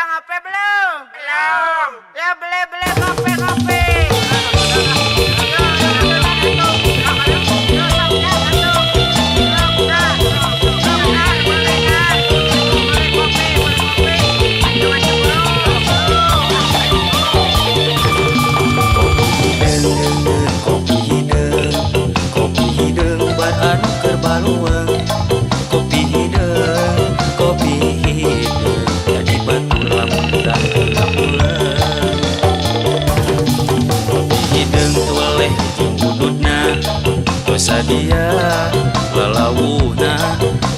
pada ngopi belum? Belum. Ya beli ngopi. Kopi hidung buat anu kerbaluang. Kopi hidung jadi batulang dan gelap-gelap. Kopi hidung tualeh jeung ududna dosa dia lalawuhna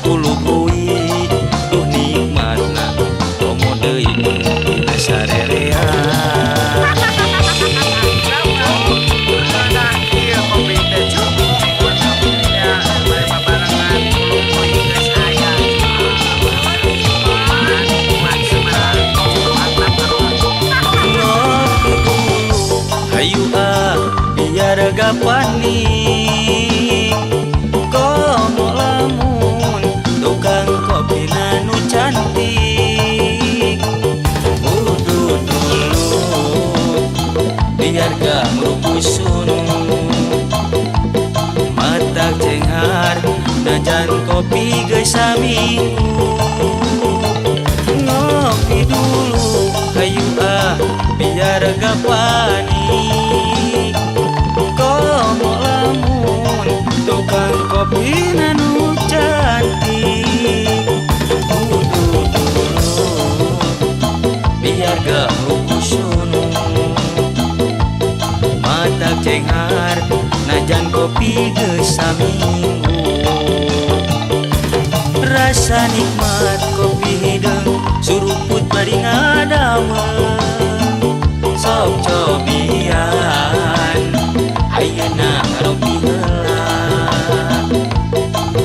uluh-uih duh nikmatna komo deui dina sarerea. Biar gapaning komo lamun tukang kopi nu cantik udud dulu biar gak merupusun mata cenghar najan kopi geus saminggu ngopi dulu hayu biar gapaning komo lamun tukang kopi nu cantik udud dulu biar gak lukusun mata cenghar najan kopi geus saminggu. Rasa nikmat kopi hidung suruput bari ngadameun sok cobian ayeuna ngaropi heula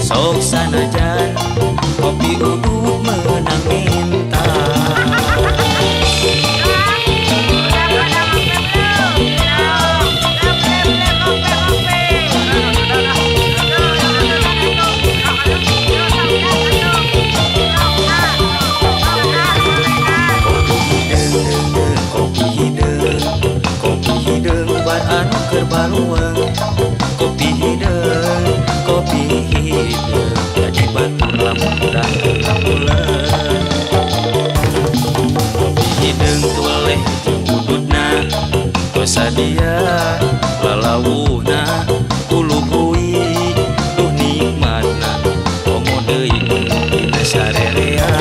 sok sanajan kopi udud meunang minta. Kopi hidung buat anu kerbaluang. Kopi hidung jadi batulang dan gelap-gelap. Kopi hidung tualeh jeung ududna dosa dia lalawuhna uluh-uih duh nikmatna komo deui dina sarerea.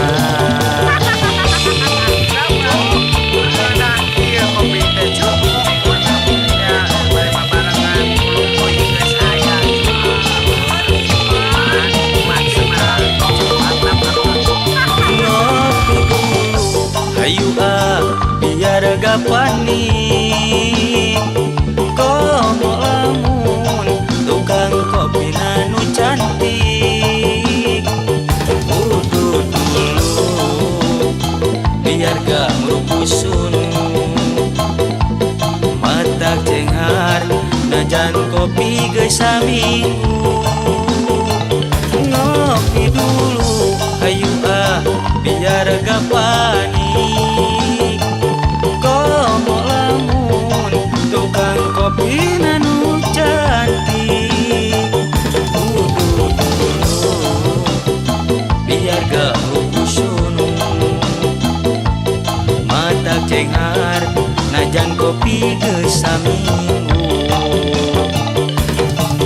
Biar gapaning komo lamun tukang kopi nu cantik udud dulu biar gak merupusun mata cenghar najan kopi geus saminggu ngopi dulu hayu biar gapaning komo lamun tukang kopi nu cantik udud dulu biar gak lukusun mata cenghar najan kopi geus saminggu.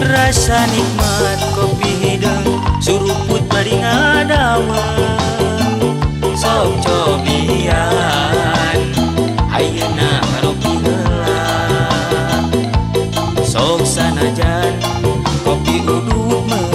Rasa nikmat kopi hidung suruput bari ngadameun sok cobian ayeuna ngaropi heula sok sanajan kopi udud